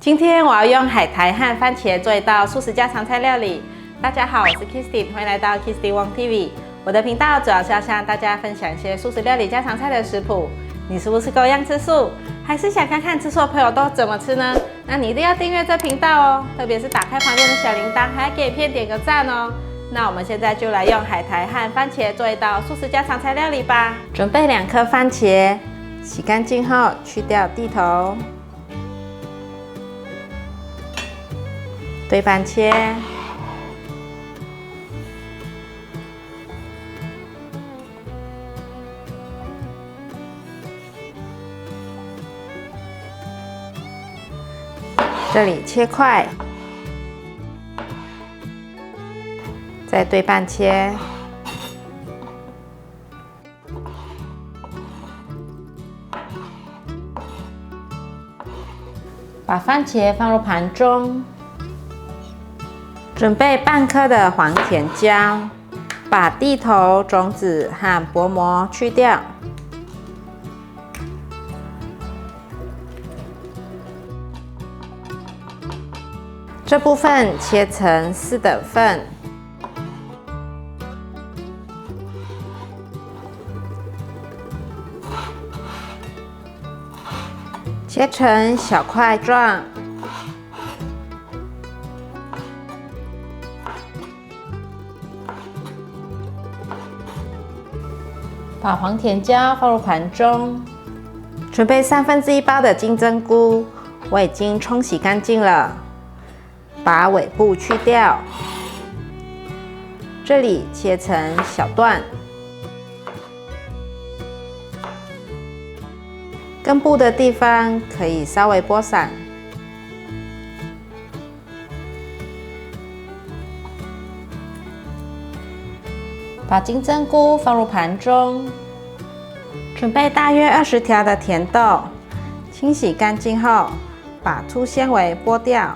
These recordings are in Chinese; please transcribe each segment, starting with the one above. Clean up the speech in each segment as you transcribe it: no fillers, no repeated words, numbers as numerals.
今天我要用海苔和番茄做一道素食家常菜料理。大家好，我是 Kisty， 欢迎来到 Kisty Wong TV。我的频道主要是要向大家分享一些素食料理家常菜的食谱。你是不是跟我一样吃素，还是想看看吃素的朋友都怎么吃呢？那你一定要订阅这频道哦，特别是打开旁边的小铃铛，还要给影片点个赞哦。那我们现在就来用海苔和番茄做一道素食家常菜料理吧。准备2颗番茄，洗干净后去掉蒂头。对半切，这里切块，再对半切，把番茄放入盘中。准备半颗的黄甜椒，把蒂头、种子和薄膜去掉。这部分切成4等份。切成小块状。把黄甜椒放入盘中，准备1/3包的金针菇，我已经冲洗干净了，把尾部去掉，这里切成小段，根部的地方可以稍微剥散。把金针菇放入盘中，准备大约20条的甜豆，清洗干净后，把粗纤维剥掉。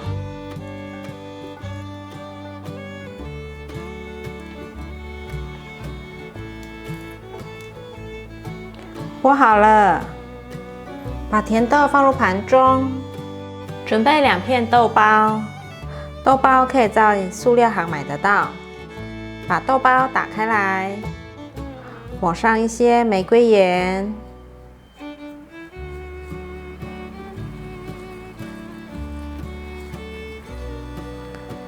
剥好了，把甜豆放入盘中，准备2片豆包，豆包可以在塑料行买得到。把豆包打开来，抹上一些玫瑰盐，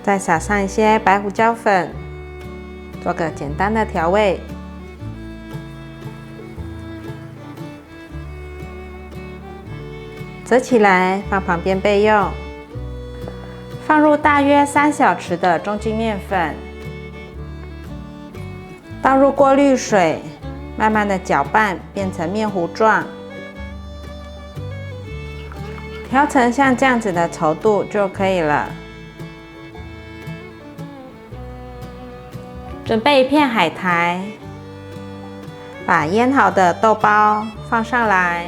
再撒上一些白胡椒粉，做个简单的调味。折起来放旁边备用。放入大约3小匙的中筋面粉。倒入过滤水，慢慢的搅拌，变成面糊状，调成像这样子的稠度就可以了。准备1片海苔，把腌好的豆包放上来，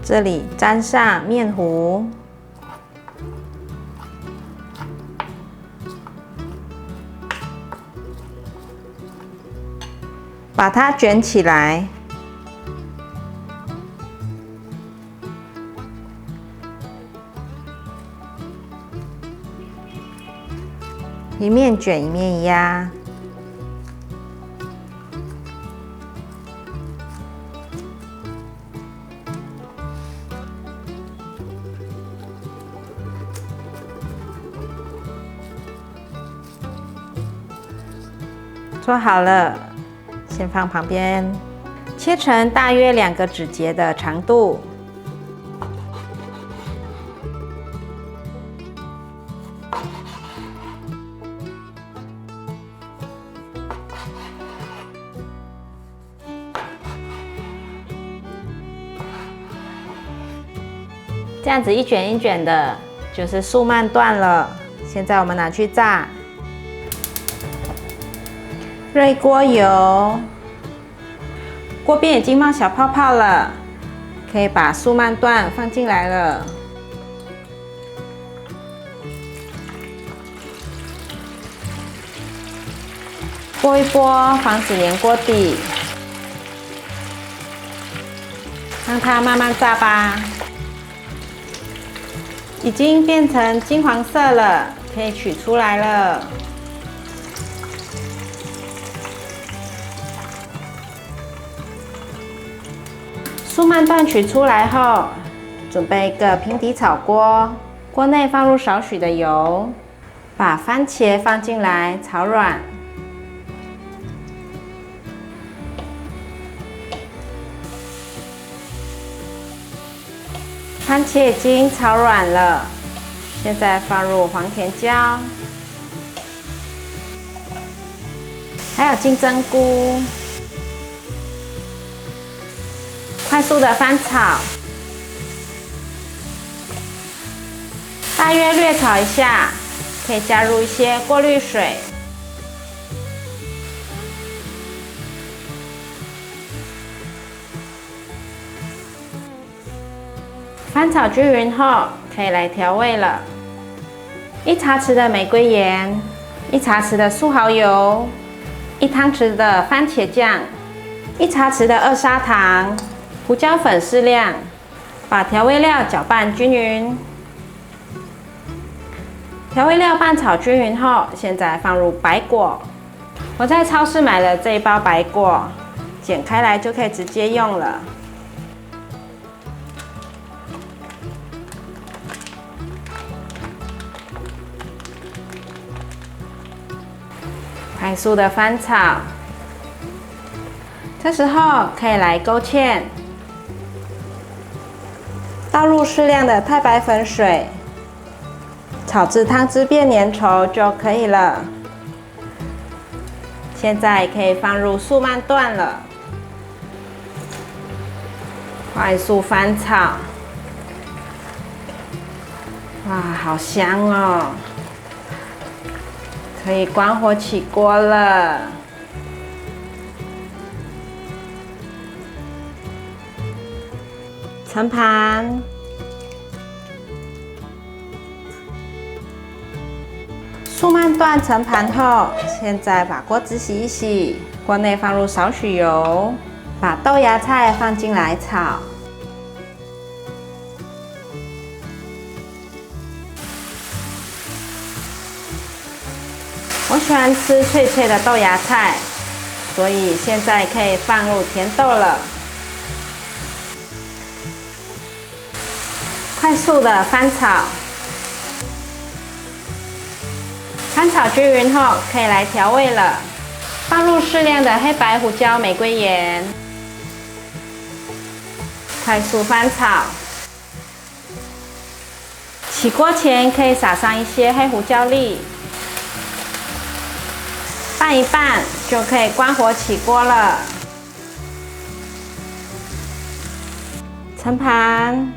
这里沾上面糊。把它卷起来，一面卷一面压。做好了。先放旁边，切成大约2个指节的长度。这样子一卷一卷的，就是素鳗段了。现在我们拿去炸。热一锅油，锅边已经冒小泡泡了，可以把素鳗段放进来了。拨一拨，防止粘锅底。让它慢慢炸吧。已经变成金黄色了，可以取出来了。素曼段取出来后，准备一个平底炒锅，锅内放入少许的油，把番茄放进来炒软。番茄已经炒软了，现在放入黄甜椒，还有金针菇，快速的翻炒，大约略炒一下，可以加入一些过滤水。翻炒均匀后，可以来调味了。1茶匙的玫瑰盐，1茶匙的素蚝油，1汤匙的番茄酱，1茶匙的2砂糖，胡椒粉适量。把调味料搅拌均匀。调味料拌炒均匀后，现在放入白果。我在超市买了这一包白果，剪开来就可以直接用了。快速的翻炒，这时候可以来勾芡，倒入适量的太白粉水，炒至汤汁变粘稠就可以了。现在可以放入素曼段了，快速翻炒，哇，好香哦！可以关火起锅了。盛盘，素曼段盛盘后，现在把锅子洗一洗，锅内放入少许油，把豆芽菜放进来炒。我喜欢吃脆脆的豆芽菜，所以现在可以放入甜豆了。快速的翻炒，翻炒均匀后，可以来调味了。放入适量的黑白胡椒、玫瑰盐，快速翻炒。起锅前可以撒上一些黑胡椒粒。拌一拌就可以关火起锅了。盛盘，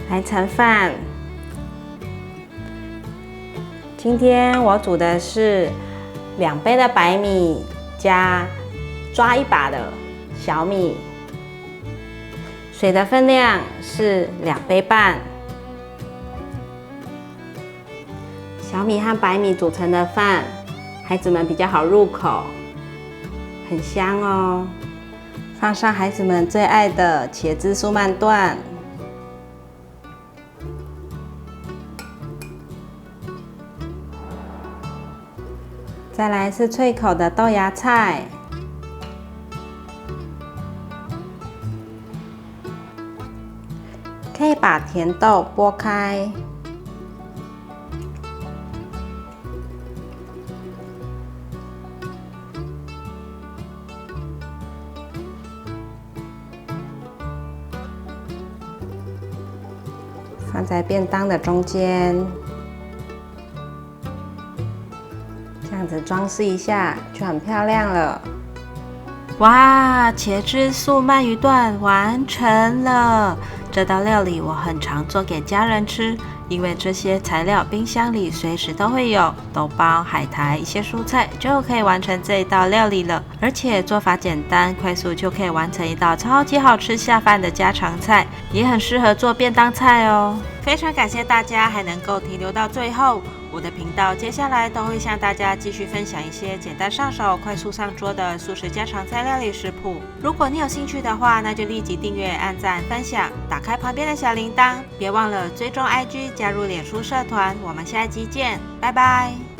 来盛饭。今天我煮的是2杯的白米加抓1把的小米。水的分量是2杯半，小米和白米组成的饭，孩子们比较好入口，很香哦。放上孩子们最爱的茄子素曼段，再来是脆口的豆芽菜。可以把甜豆剥开，放在便当的中间，这样子装饰一下就很漂亮了。哇，茄汁素鳗鱼段完成了！这道料理我很常做给家人吃，因为这些材料冰箱里随时都会有，豆包、海苔、一些蔬菜就可以完成这一道料理了。而且做法简单，快速就可以完成一道超级好吃下饭的家常菜，也很适合做便当菜哦。非常感谢大家还能够停留到最后。我的频道接下来都会向大家继续分享一些简单上手、快速上桌的素食家常菜料理食谱。如果你有兴趣的话，那就立即订阅、按赞、分享，打开旁边的小铃铛，别忘了追踪IG、加入脸书社团。我们下一集见，拜拜。